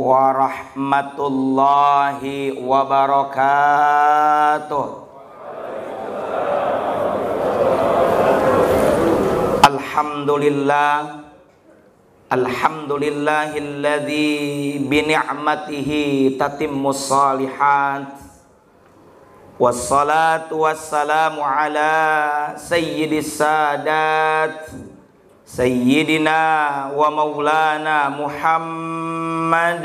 warahmatullahi wabarakatuh. Alhamdulillahilladzi bini'matihi tatimmus shalihat. Wassalatu wassalamu ala sayyidis sadat Sayyidina wa maulana Muhammad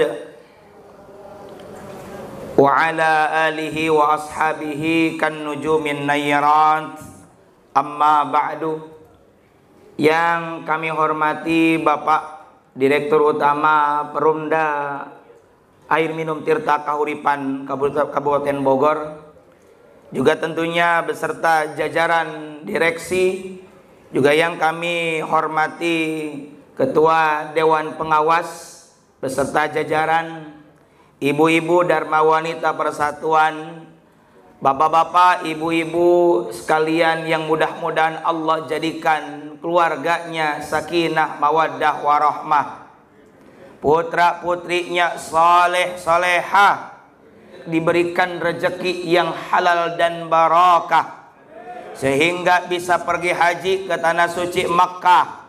wa ala alihi wa ashabihi kan nujumin nayyarat. Amma ba'du. Yang kami hormati Bapak Direktur Utama Perumda Air Minum Tirta Kahuripan Kabupaten Bogor, juga tentunya beserta jajaran direksi, juga yang kami hormati Ketua Dewan Pengawas beserta jajaran, ibu-ibu Dharma Wanita Persatuan, bapak-bapak, ibu-ibu sekalian yang mudah-mudahan Allah jadikan keluarganya sakinah, mawaddah, warahmah, putra-putrinya saleh, salehah, diberikan rezeki yang halal dan barakah, sehingga bisa pergi haji ke tanah suci Makkah,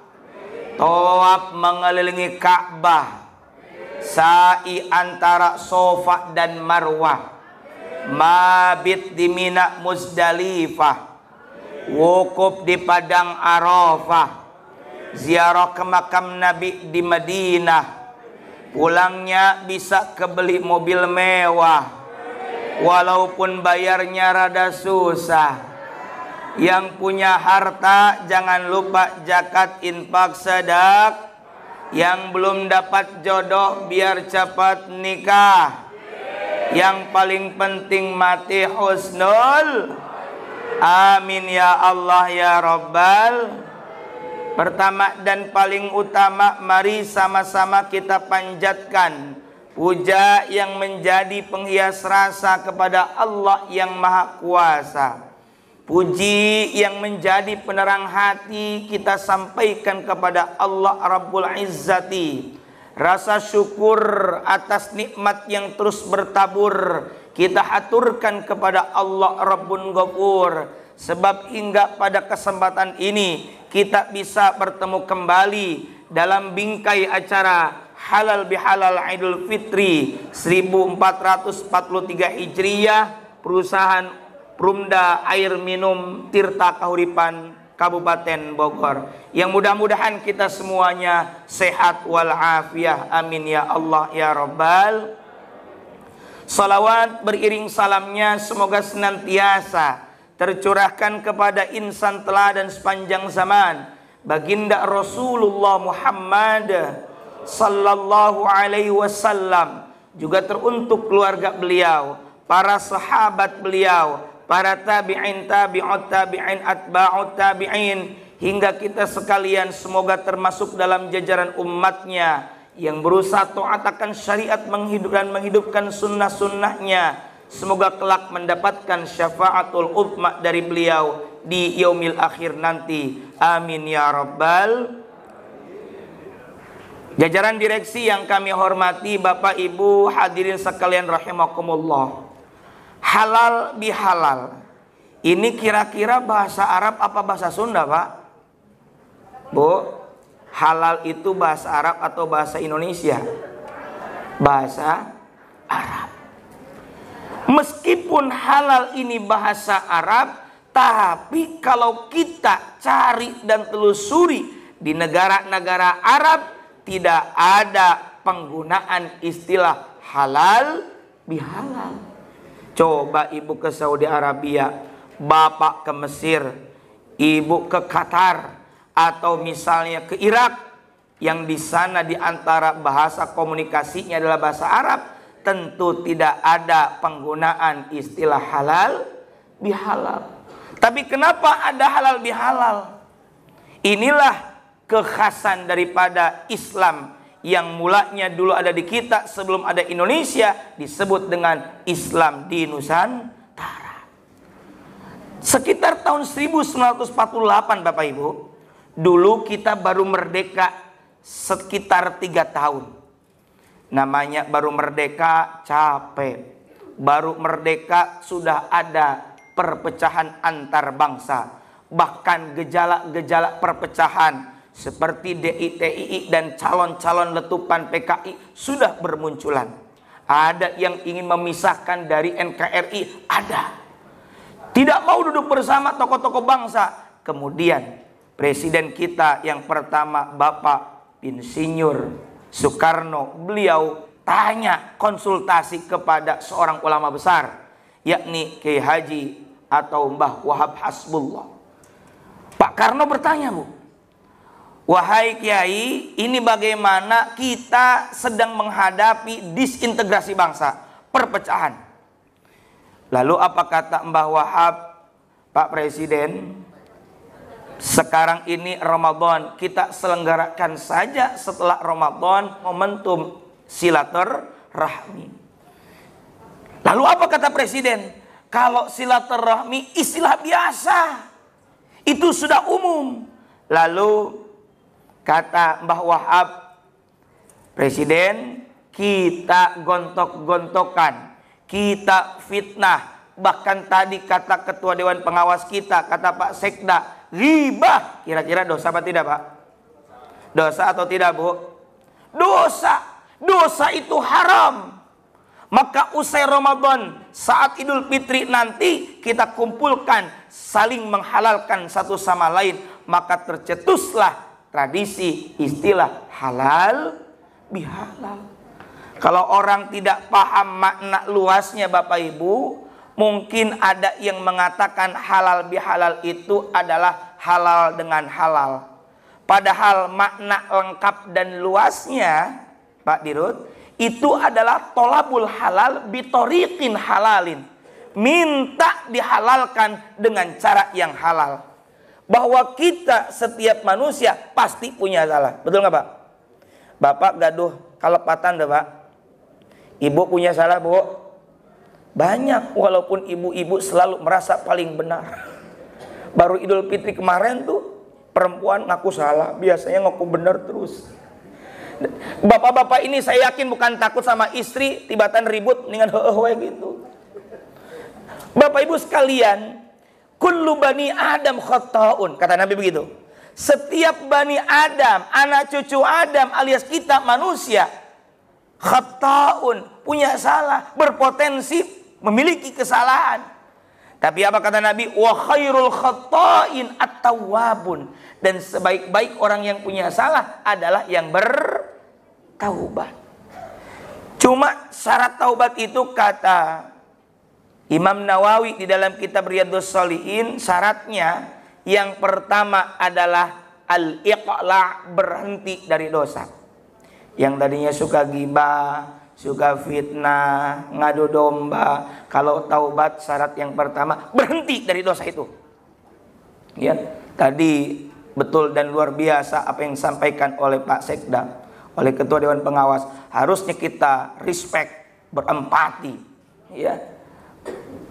tawaf mengelilingi Ka'bah, sa'i antara Safa dan Marwah, mabit di Mina Muzdalifah, wukuf di Padang Arafah, ziarah ke makam Nabi di Madinah, pulangnya bisa kebeli mobil mewah walaupun bayarnya rada susah. Yang punya harta jangan lupa zakat, infak, sedekah. Yang belum dapat jodoh biar cepat nikah. Yang paling penting mati husnul. Amin ya Allah ya Rabbal. Pertama dan paling utama, mari sama-sama kita panjatkan puja yang menjadi penghias rasa kepada Allah yang Maha Kuasa. Puji yang menjadi penerang hati kita sampaikan kepada Allah Rabbul Izzati. Rasa syukur atas nikmat yang terus bertabur kita haturkan kepada Allah Rabbun Ghafur. Sebab hingga pada kesempatan ini kita bisa bertemu kembali dalam bingkai acara Halal Bihalal Idul Fitri 1443 Hijriyah, perusahaan Perumda Air Minum Tirta Kahuripan Kabupaten Bogor. Yang mudah-mudahan kita semuanya sehat walafiat. Amin ya Allah ya Rabbal. Salawat beriring salamnya semoga senantiasa tercurahkan kepada insan teladan sepanjang zaman, baginda Rasulullah Muhammad sallallahu alaihi wasallam, juga teruntuk keluarga beliau, para sahabat beliau, para tabi'in, tabi'ut tabi'in, atba'ut tabi'in, hingga kita sekalian semoga termasuk dalam jajaran umatnya yang berusaha taat akan syariat, menghidupkan sunnah-sunnahnya. Semoga kelak mendapatkan syafaatul uzma dari beliau di yaumil akhir nanti. Amin ya Rabbal. Jajaran direksi yang kami hormati, Bapak Ibu hadirin sekalian rahimakumullah. Halal bihalal ini kira-kira bahasa Arab apa bahasa Sunda, Pak? Bu, halal itu bahasa Arab atau bahasa Indonesia? Bahasa Arab. Meskipun halal ini bahasa Arab, tapi kalau kita cari dan telusuri di negara-negara Arab, tidak ada penggunaan istilah halal bihalal. Coba ibu ke Saudi Arabia, bapak ke Mesir, ibu ke Qatar, atau misalnya ke Irak, yang di sana di antara bahasa komunikasinya adalah bahasa Arab, tentu tidak ada penggunaan istilah halal bihalal. Tapi kenapa ada halal bihalal? Inilah kekhasan daripada Islam yang mulanya dulu ada di kita sebelum ada Indonesia, disebut dengan Islam di Nusantara. Sekitar tahun 1948 Bapak Ibu, dulu kita baru merdeka sekitar 3 tahun. Namanya baru merdeka capek. Baru merdeka sudah ada perpecahan antar bangsa. Bahkan gejala-gejala perpecahan seperti DITII dan calon-calon letupan PKI sudah bermunculan. Ada yang ingin memisahkan dari NKRI, ada. Tidak mau duduk bersama tokoh-tokoh bangsa. Kemudian presiden kita yang pertama Bapak Insinyur Soekarno, beliau tanya konsultasi kepada seorang ulama besar, yakni Kiai Haji atau Mbah Wahab Hasbullah. Pak Karno bertanya, Bu, wahai Kiai, ini bagaimana kita sedang menghadapi disintegrasi bangsa, perpecahan. Lalu apa kata Mbah Wahab, Pak Presiden, sekarang ini Ramadan, kita selenggarakan saja setelah Ramadan momentum silaturahmi. Lalu apa kata Presiden? Kalau silaturahmi istilah biasa, itu sudah umum. Lalu kata Mbah Wahab, Presiden, kita gontok-gontokan, kita fitnah. Bahkan tadi kata Ketua Dewan Pengawas kita, kata Pak Sekda, ghibah. Kira-kira dosa apa tidak, Pak? Dosa atau tidak, Bu? Dosa. Dosa itu haram. Maka usai Ramadan, saat Idul Fitri nanti kita kumpulkan, saling menghalalkan satu sama lain. Maka tercetuslah tradisi istilah halal bihalal. Kalau orang tidak paham makna luasnya Bapak Ibu, mungkin ada yang mengatakan halal bihalal itu adalah halal dengan halal. Padahal makna lengkap dan luasnya, Pak Dirut, itu adalah tolabul halal bitoriqin halalin. Minta dihalalkan dengan cara yang halal. Bahwa kita setiap manusia pasti punya salah. Betul nggak, Pak? Bapak gaduh kalepatan deh, Pak. Ibu punya salah, Bu? Banyak, walaupun ibu-ibu selalu merasa paling benar. Baru Idul Fitri kemarin tuh perempuan ngaku salah, biasanya ngaku benar terus. Bapak-bapak ini saya yakin bukan takut sama istri, tibatan ribut dengan gitu. Bapak Ibu sekalian, kullu bani Adam khata'un, kata Nabi begitu. Setiap bani Adam, anak cucu Adam alias kita manusia, khata'un, punya salah, berpotensi memiliki kesalahan. Tapi apa kata Nabi? Wa khairul khata'in at-tawwabun. Dan sebaik-baik orang yang punya salah adalah yang bertaubat. Cuma syarat taubat itu kata Imam Nawawi di dalam kitab Riyadhus Shalihin, syaratnya yang pertama adalah al-iqla', berhenti dari dosa. Yang tadinya suka ghibah, suka fitnah, ngadu domba, kalau taubat syarat yang pertama berhenti dari dosa itu. Ya, tadi betul dan luar biasa apa yang disampaikan oleh Pak Sekda, oleh Ketua Dewan Pengawas. Harusnya kita respect, berempati, ya.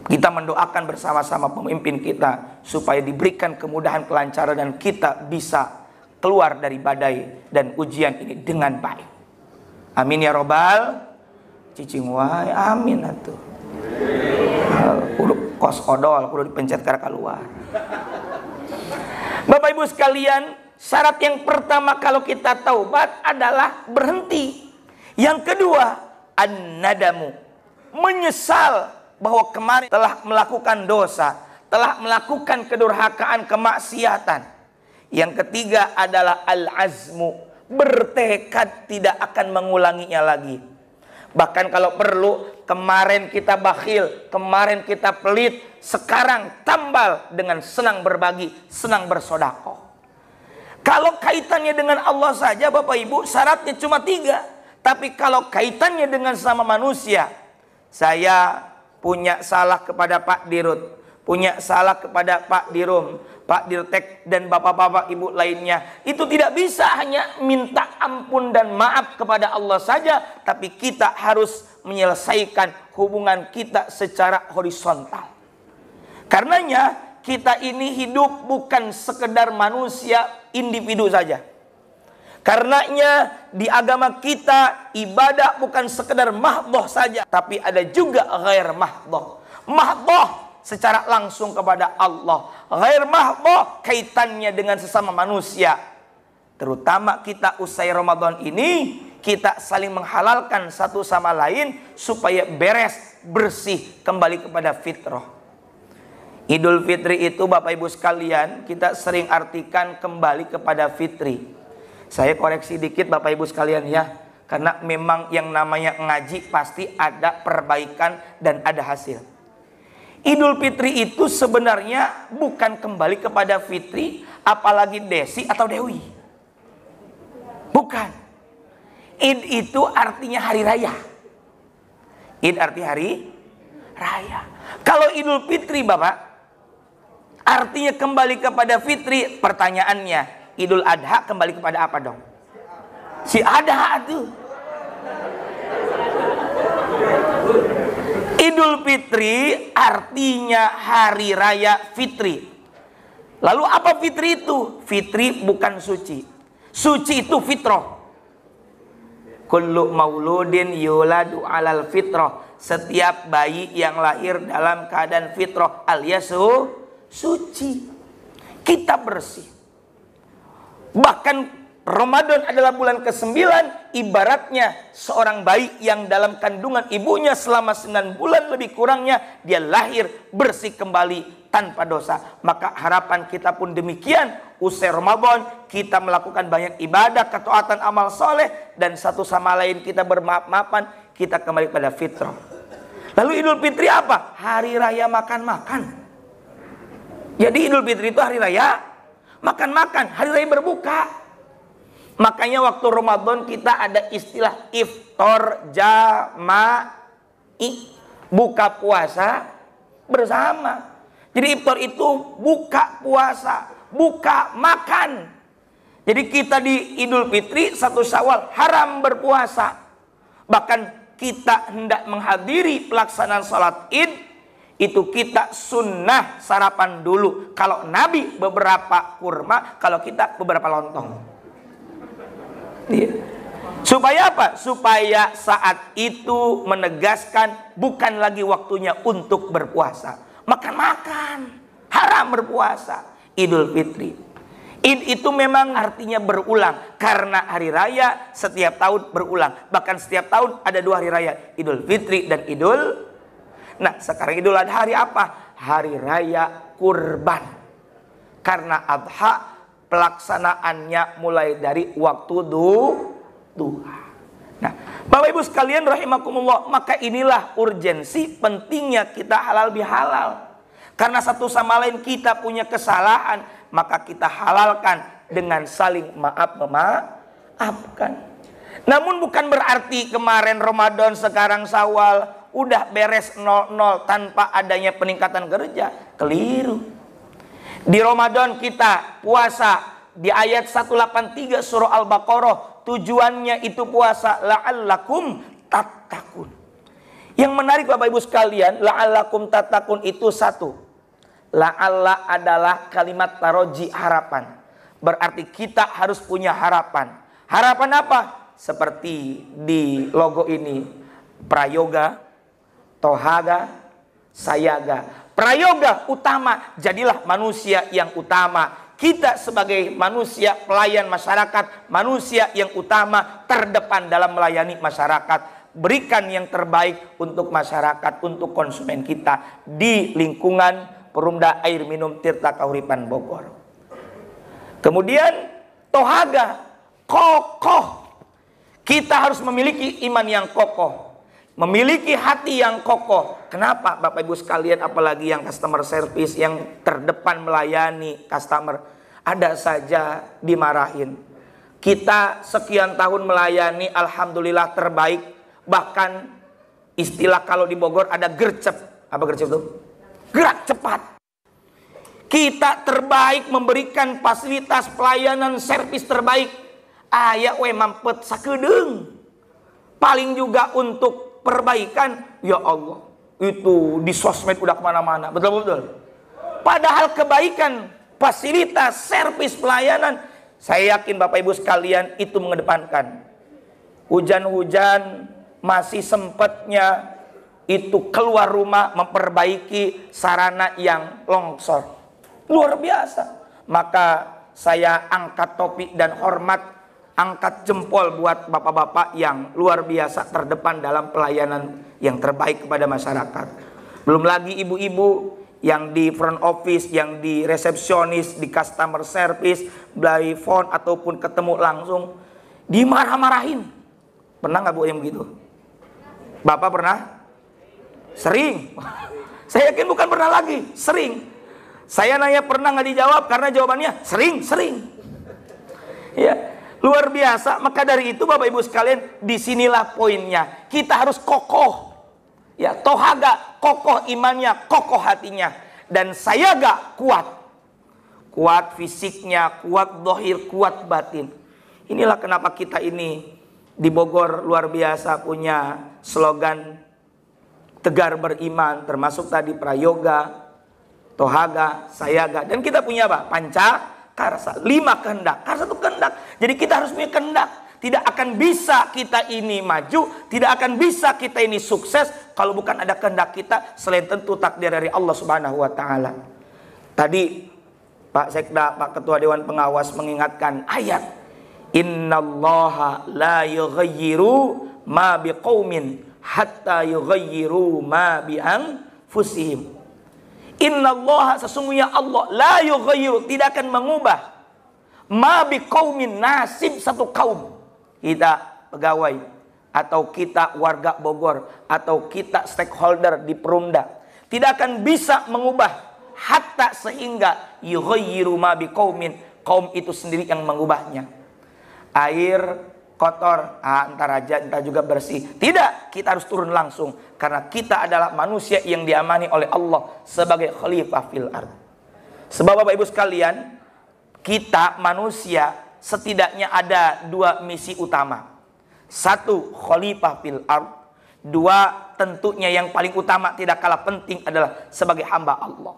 Kita mendoakan bersama-sama pemimpin kita supaya diberikan kemudahan, kelancaran, dan kita bisa keluar dari badai dan ujian ini dengan baik. Amin ya robbal cicing wae, amin atuh. Kudu kos odol, kudu dipencet karena keluar. Bapak Ibu sekalian, syarat yang pertama kalau kita taubat adalah berhenti. Yang kedua, an-nadamu, menyesal bahwa kemarin telah melakukan dosa, telah melakukan kedurhakaan, kemaksiatan. Yang ketiga adalah al-azmu, bertekad tidak akan mengulanginya lagi. Bahkan kalau perlu, kemarin kita bakhil, kemarin kita pelit, sekarang tambal dengan senang berbagi, senang bersodakoh. Kalau kaitannya dengan Allah saja Bapak Ibu, syaratnya cuma 3. Tapi kalau kaitannya dengan sama manusia, saya punya salah kepada Pak Dirut, punya salah kepada Pak Dirum, Pak Dirtek, dan bapak-bapak ibu lainnya. Itu tidak bisa hanya minta ampun dan maaf kepada Allah saja, tapi kita harus menyelesaikan hubungan kita secara horizontal. Karenanya kita ini hidup bukan sekedar manusia individu saja. Karenanya di agama kita ibadah bukan sekedar mahdhah saja, tapi ada juga ghair mahdhah. Mahdhah secara langsung kepada Allah, ghair mahdhah kaitannya dengan sesama manusia. Terutama kita usai Ramadan ini, kita saling menghalalkan satu sama lain supaya beres, bersih, kembali kepada fitrah. Idul Fitri itu Bapak Ibu sekalian, kita sering artikan kembali kepada fitri. Saya koreksi dikit Bapak Ibu sekalian ya, karena memang yang namanya ngaji pasti ada perbaikan dan ada hasil. Idul Fitri itu sebenarnya bukan kembali kepada fitri, apalagi desi atau dewi. Bukan. Id itu artinya hari raya. Id arti hari raya. Kalau Idul Fitri Bapak, artinya kembali kepada fitri. Pertanyaannya, Idul Adha kembali kepada apa dong? Si Adha itu. Idul Fitri artinya hari raya fitri. Lalu apa fitri itu? Fitri bukan suci. Suci itu fitrah. Kullu mauludin yuladu alal fitrah. Setiap bayi yang lahir dalam keadaan fitrah alias suci. Kita bersih. Bahkan Ramadan adalah bulan ke-9, ibaratnya seorang bayi yang dalam kandungan ibunya selama 9 bulan lebih kurangnya, dia lahir bersih kembali tanpa dosa. Maka harapan kita pun demikian, usai Ramadan kita melakukan banyak ibadah, ketaatan, amal soleh, dan satu sama lain kita bermaaf-maafan, kita kembali pada fitrah. Lalu Idul Fitri apa? Hari raya makan-makan. Jadi Idul Fitri itu hari raya makan-makan, hari raya berbuka. Makanya waktu Ramadan kita ada istilah iftar jama'i, buka puasa bersama. Jadi iftar itu buka puasa, buka makan. Jadi kita di Idul Fitri 1 Syawal haram berpuasa. Bahkan kita hendak menghadiri pelaksanaan sholat Id, itu kita sunnah sarapan dulu. Kalau Nabi beberapa kurma, kalau kita beberapa lontong. Supaya apa? Supaya saat itu menegaskan bukan lagi waktunya untuk berpuasa. Makan-makan, haram berpuasa. Idul Fitri. Id itu memang artinya berulang, karena hari raya setiap tahun berulang. Bahkan setiap tahun ada 2 hari raya, Idul Fitri dan Idul. Nah, sekarang Idul Adha hari apa? Hari raya kurban. Karena Adha pelaksanaannya mulai dari waktu duha. Nah, Bapak Ibu sekalian rahimakumullah, maka inilah urgensi pentingnya kita halal bihalal. Karena satu sama lain kita punya kesalahan, maka kita halalkan dengan saling memaafkan. Namun bukan berarti kemarin Ramadan, sekarang Syawal, udah beres 0-0 tanpa adanya peningkatan kerja. Keliru. Di Ramadan kita puasa, di ayat 183 surah Al-Baqarah, tujuannya itu puasa la'allakum tattaqun. Yang menarik Bapak Ibu sekalian, la'allakum tattaqun itu satu. La'alla adalah kalimat taroji, harapan. Berarti kita harus punya harapan. Harapan apa? Seperti di logo ini, prayoga, tohaga, sayaga. Prayoga utama, jadilah manusia yang utama. Kita sebagai manusia pelayan masyarakat, manusia yang utama terdepan dalam melayani masyarakat. Berikan yang terbaik untuk masyarakat, untuk konsumen kita di lingkungan Perumda Air Minum Tirta Kahuripan Bogor. Kemudian tohaga, kokoh. Kita harus memiliki iman yang kokoh. Memiliki hati yang kokoh. Kenapa Bapak Ibu sekalian, apalagi yang customer service, yang terdepan melayani customer, ada saja dimarahin. Kita sekian tahun melayani, alhamdulillah terbaik. Bahkan istilah kalau di Bogor ada gercep. Apa gercep itu? Gerak cepat. Kita terbaik memberikan fasilitas pelayanan servis terbaik. Aya we mampet sakedeung. Paling juga untuk perbaikan, ya Allah, itu di sosmed udah kemana-mana, betul-betul. Padahal kebaikan, fasilitas, servis, pelayanan Saya yakin Bapak Ibu sekalian itu mengedepankan. Hujan-hujan masih sempatnya itu keluar rumah memperbaiki sarana yang longsor. Luar biasa. Maka saya angkat topi dan hormat, angkat jempol buat bapak-bapak yang luar biasa terdepan dalam pelayanan yang terbaik kepada masyarakat. Belum lagi ibu-ibu yang di front office, yang di resepsionis, di customer service, by phone ataupun ketemu langsung, dimarah-marahin. Pernah nggak Bu yang begitu? Bapak pernah? Sering. Saya yakin bukan pernah lagi, sering. Saya nanya pernah nggak dijawab karena jawabannya sering. Ya, luar biasa. Maka dari itu Bapak Ibu sekalian, disinilah poinnya. Kita harus kokoh. Ya, tohaga, kokoh imannya, kokoh hatinya. Dan saya gak kuat. Kuat fisiknya, kuat dohir, kuat batin. Inilah kenapa kita ini di Bogor luar biasa punya slogan tegar beriman. Termasuk tadi prayoga, tohaga, sayaga. Dan kita punya apa? Pancakarsa. 5 kehendak. Karsa itu kehendak. Jadi kita harus punya kehendak. Tidak akan bisa kita ini maju, tidak akan bisa kita ini sukses kalau bukan ada kehendak kita, selain tentu takdir dari Allah Subhanahu wa taala. Tadi Pak Sekda, Pak Ketua Dewan Pengawas mengingatkan ayat innallaha la yughayyiru ma biqaumin hatta yughayyiru ma bi anfusihim. Innallaha, sesungguhnya Allah, la yughayyiru, tidak akan mengubah ma biqaumin, nasib satu kaum. Kita pegawai, atau kita warga Bogor, atau kita stakeholder di Perumda, tidak akan bisa mengubah hatta sehingga yughayyiru ma biqaumin, kaum itu sendiri yang mengubahnya. Air kotor, entar aja, entar juga bersih. Tidak, kita harus turun langsung karena kita adalah manusia yang diamani oleh Allah sebagai khalifah fil ardh. Sebab Bapak Ibu sekalian, kita manusia setidaknya ada 2 misi utama. 1, khalifah fil ardh. 2, tentunya yang paling utama tidak kalah penting adalah sebagai hamba Allah.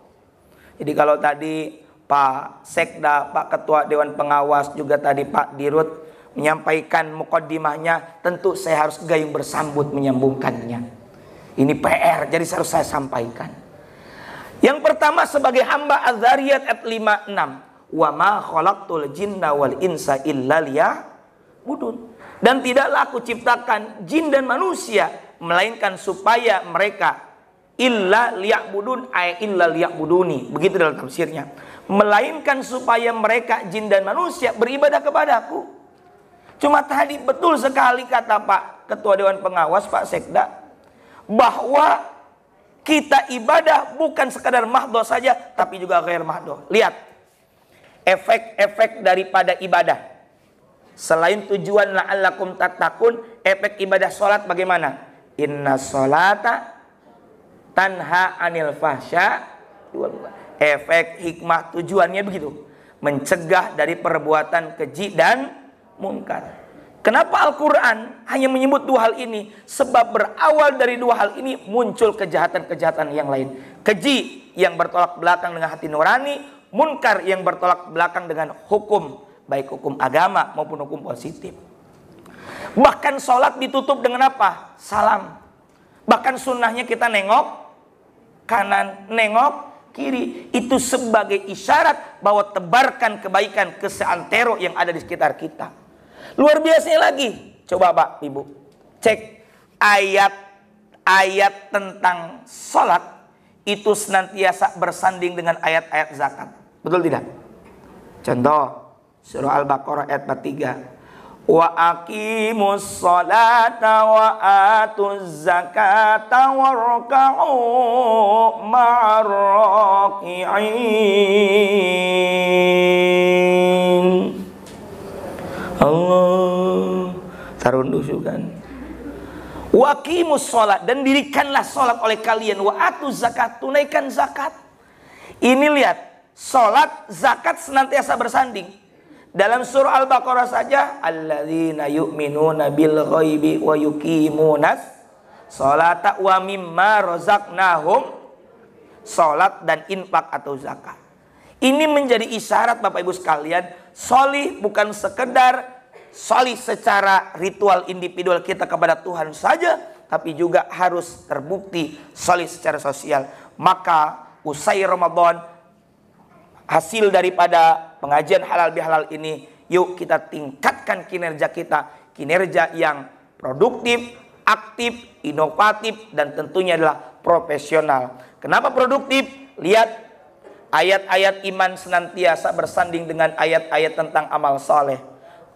Jadi kalau tadi Pak Sekda, Pak Ketua Dewan Pengawas, juga tadi Pak Dirut menyampaikan mukaddimahnya, tentu saya harus gayung bersambut menyambungkannya. Ini PR, jadi harus saya sampaikan. Yang pertama sebagai hamba, Az-Zariyat ayat 5-6. Wa ma khalaqtul jinna wal insa illa liya'budun. Dan tidaklah aku ciptakan jin dan manusia melainkan supaya mereka illa liya'budun, ay illa liya'buduni. Begitu dalam tafsirnya. Melainkan supaya mereka jin dan manusia beribadah kepadaku. Cuma tadi betul sekali kata Pak Ketua Dewan Pengawas, Pak Sekda, bahwa kita ibadah bukan sekadar mahdoh saja, tapi juga ghair mahdoh. Lihat efek-efek daripada ibadah. Selain tujuan la'allakum tattaqun, efek ibadah sholat bagaimana? Inna sholata tanha anil fahsya. Efek hikmah tujuannya begitu, mencegah dari perbuatan keji dan mungkar. Kenapa Al-Quran hanya menyebut 2 hal ini? Sebab berawal dari 2 hal ini muncul kejahatan-kejahatan yang lain. Keji yang bertolak belakang dengan hati nurani, munkar yang bertolak belakang dengan hukum, baik hukum agama maupun hukum positif. Bahkan sholat ditutup dengan apa? Salam. Bahkan sunnahnya kita nengok kanan, nengok kiri. Itu sebagai isyarat bahwa tebarkan kebaikan ke seantero yang ada di sekitar kita. Luar biasanya lagi, coba Pak Ibu cek ayat-ayat tentang sholat itu senantiasa bersanding dengan ayat-ayat zakat. Betul tidak? Contoh surah Al-Baqarah ayat 43. Wa aqimus sholata wa atuz zakata warka'u ma'ar raki'in. Allah tarundusu kan. Wa aqimus sholat, dan dirikanlah sholat oleh kalian. Wa atuz zakat, tunaikan zakat. Ini lihat, sholat, zakat senantiasa bersanding. Dalam surah Al-Baqarah saja, alladzina yu'minuna bil ghaibi wa yuqimunas sholata wa mimma razaqnahum, sholat dan infak atau zakat. Ini menjadi isyarat Bapak Ibu sekalian, solih bukan sekedar solih secara ritual individual kita kepada Tuhan saja, tapi juga harus terbukti solih secara sosial. Maka usai Ramadan, hasil daripada pengajian halal bihalal ini, yuk kita tingkatkan kinerja kita, kinerja yang produktif, aktif, inovatif, dan tentunya adalah profesional. Kenapa produktif? Lihat ayat-ayat iman senantiasa bersanding dengan ayat-ayat tentang amal soleh.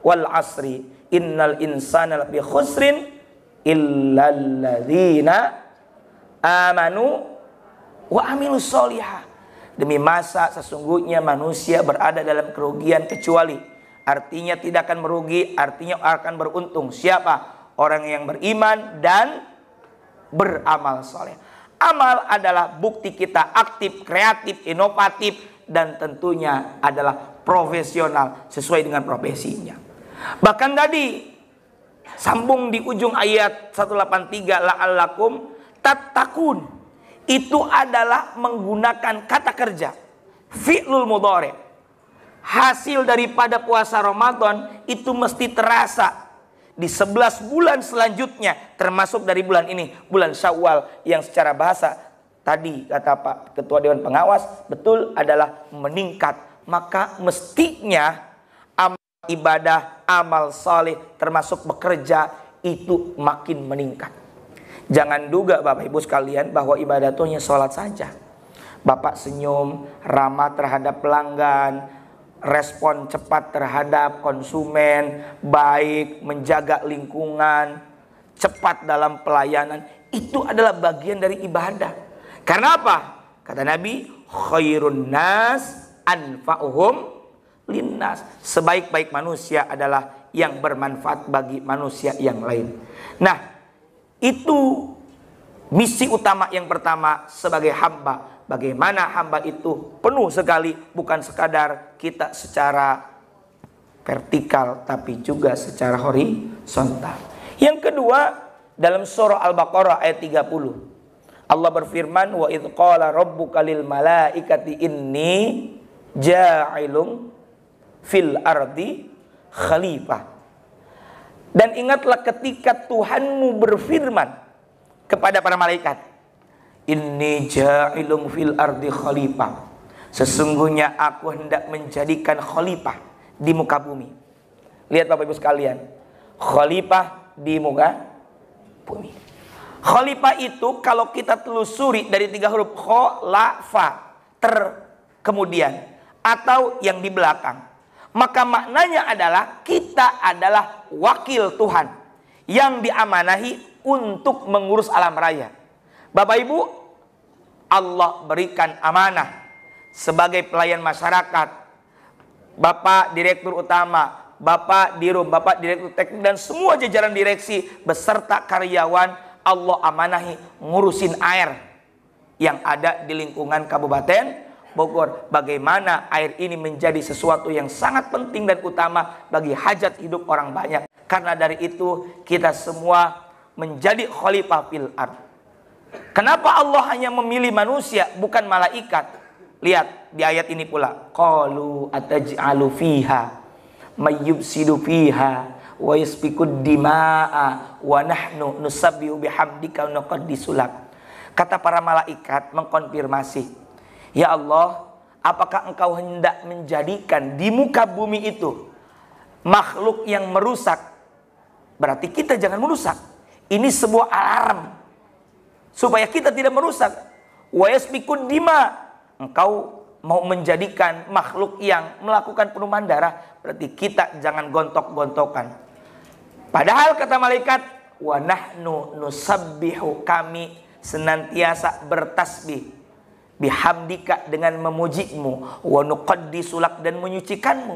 Wal asri innal insana lafi khusrin illal ladzina amanu wa amilus solihah. Demi masa sesungguhnya manusia berada dalam kerugian kecuali, artinya tidak akan merugi, artinya akan beruntung. Siapa? Orang yang beriman dan beramal soleh. Amal adalah bukti kita aktif, kreatif, inovatif, dan tentunya adalah profesional sesuai dengan profesinya. Bahkan tadi sambung di ujung ayat 183, la'allakum tattaqun, itu adalah menggunakan kata kerja fi'lul mudhari. Hasil daripada puasa Ramadan itu mesti terasa di 11 bulan selanjutnya, termasuk dari bulan ini, bulan Syawal, yang secara bahasa tadi kata Pak Ketua Dewan Pengawas betul adalah meningkat. Maka mestinya amal ibadah, amal saleh termasuk bekerja itu makin meningkat. Jangan duga Bapak Ibu sekalian bahwa ibadah itu hanya sholat saja. Bapak senyum, ramah terhadap pelanggan, respon cepat terhadap konsumen, baik, menjaga lingkungan, cepat dalam pelayanan, itu adalah bagian dari ibadah. Karena apa? Kata Nabi, khairun nas anfa'uhum linnas. Sebaik-baik manusia adalah yang bermanfaat bagi manusia yang lain. Nah, itu misi utama yang pertama sebagai hamba. Bagaimana hamba itu penuh sekali, bukan sekadar kita secara vertikal, tapi juga secara horizontal. Yang kedua, dalam surah Al-Baqarah ayat 30, Allah berfirman, wa idz qala rabbuka lil malaikati inni ja'ilun fil ardi khalifah. Dan ingatlah ketika Tuhanmu berfirman kepada para malaikat, inni ja'ilun fil ardi khalifah, sesungguhnya aku hendak menjadikan khalifah di muka bumi. Lihat Bapak Ibu sekalian, khalifah di muka bumi. Khalifah itu kalau kita telusuri dari 3 huruf khalafa, kemudian atau yang di belakang, maka maknanya adalah kita adalah wakil Tuhan yang diamanahi untuk mengurus alam raya. Bapak Ibu, Allah berikan amanah sebagai pelayan masyarakat. Bapak Direktur Utama, Bapak Dirum, Bapak Direktur Teknik, dan semua jajaran direksi beserta karyawan, Allah amanahi ngurusin air yang ada di lingkungan Kabupaten Bogor. Bagaimana air ini menjadi sesuatu yang sangat penting dan utama bagi hajat hidup orang banyak. Karena dari itu kita semua menjadi khalifah fil ard. Kenapa Allah hanya memilih manusia bukan malaikat? Lihat di ayat ini pula, qalu ataj'alu fiha mayyubsidu fiha wa yasfikud dima'a wa nahnu nusabbihu bihamdika wa nuqaddisu lak. Kata para malaikat mengkonfirmasi, ya Allah, apakah engkau hendak menjadikan di muka bumi itu makhluk yang merusak? Berarti kita jangan merusak. Ini sebuah alarm supaya kita tidak merusak. Wa yasfikud dima, engkau mau menjadikan makhluk yang melakukan penumpahan darah, berarti kita jangan gontok-gontokan. Padahal kata malaikat, wa nahnu nusabbihu, kami senantiasa bertasbih, bihamdika, dengan memujimu, wa nuqaddisu lak, dan menyucikanmu.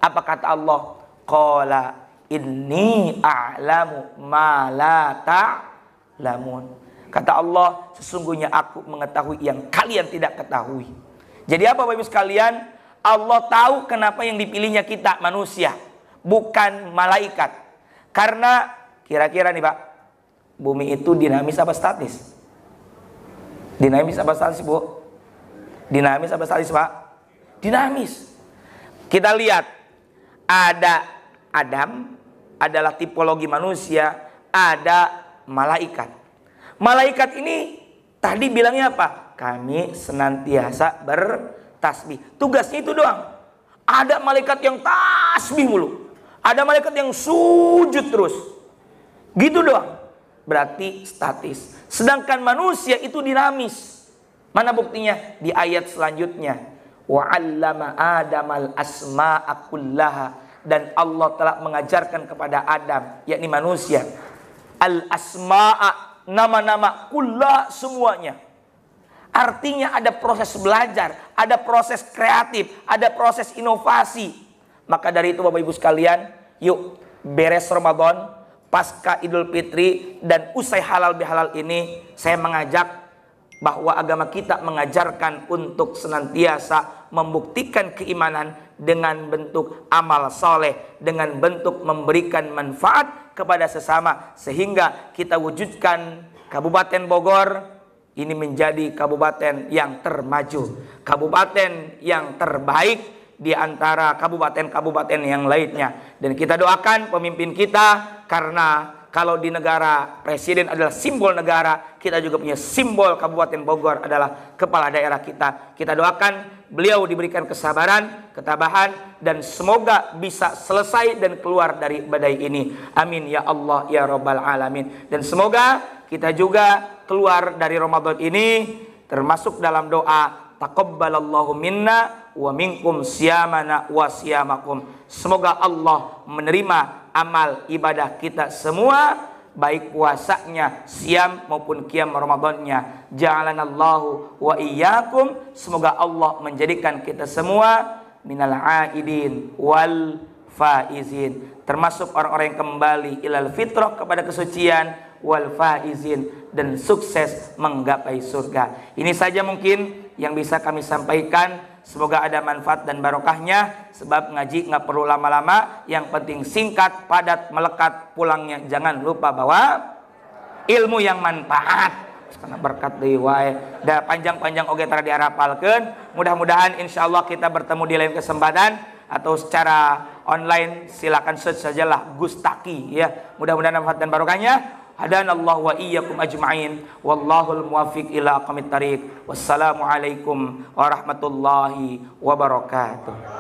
Apa kata Allah? Qala inni a'lamu ma la ta'lamun. Kata Allah, sesungguhnya aku mengetahui yang kalian tidak ketahui. Jadi apa Bapak Ibu sekalian? Allah tahu kenapa yang dipilihnya kita manusia, bukan malaikat. Karena kira-kira nih Pak, bumi itu dinamis apa statis? Dinamis apa statis Bu? Dinamis apa statis Pak? Dinamis. Kita lihat Ada Adam, adalah tipologi manusia, ada malaikat. Malaikat ini tadi bilangnya apa? Kami senantiasa bertasbih. Tugasnya itu doang. Ada malaikat yang tasbih mulu. Ada malaikat yang sujud terus. Gitu doang. Berarti statis. Sedangkan manusia itu dinamis. Mana buktinya? Di ayat selanjutnya. Wa 'allama Adamal asma'a kullaha, dan Allah telah mengajarkan kepada Adam, yakni manusia, al asma'a, nama-nama, kullaha, semuanya. Artinya ada proses belajar, ada proses kreatif, ada proses inovasi. Maka dari itu Bapak Ibu sekalian, yuk beres Ramadan, pasca Idul Fitri dan usai halal bihalal ini, saya mengajak bahwa agama kita mengajarkan untuk senantiasa membuktikan keimanan dengan bentuk amal soleh, dengan bentuk memberikan manfaat kepada sesama, sehingga kita wujudkan Kabupaten Bogor ini menjadi kabupaten yang termaju, kabupaten yang terbaik di antara kabupaten-kabupaten yang lainnya. Dan kita doakan pemimpin kita, karena kalau di negara presiden adalah simbol negara, kita juga punya simbol Kabupaten Bogor adalah kepala daerah kita. Kita doakan beliau diberikan kesabaran, ketabahan, dan semoga bisa selesai dan keluar dari badai ini. Amin ya Allah ya Rabbal Alamin. Dan semoga kita juga keluar dari Ramadan ini termasuk dalam doa taqabbalallahu minna wa minkum siyamana wa siyamakum. Semoga Allah menerima amal ibadah kita semua, baik puasanya, siam maupun qiyam Ramadannya. Ja'alanallahu wa iyyakum. Semoga Allah menjadikan kita semua minal aidin wal faizin, termasuk orang-orang yang kembali ilal fitrah, kepada kesucian, wal faizin, dan sukses menggapai surga. Ini saja mungkin yang bisa kami sampaikan. Semoga ada manfaat dan barokahnya. Sebab ngaji nggak perlu lama-lama, yang penting singkat, padat, melekat, pulangnya jangan lupa bawa ilmu yang manfaat. Karena berkat deui wae. Da panjang-panjang oge tara diharapalkeun. Mudah-mudahan insyaallah kita bertemu di lain kesempatan atau secara online. Silakan search sajalah Gustaki ya. Mudah-mudahan manfaat dan barokahnya. Hadanallahu wa iyyakum ajma'in. Wallahul muwaffiq ila aqwamit thariq. Wassalamualaikum warahmatullahi wabarakatuh.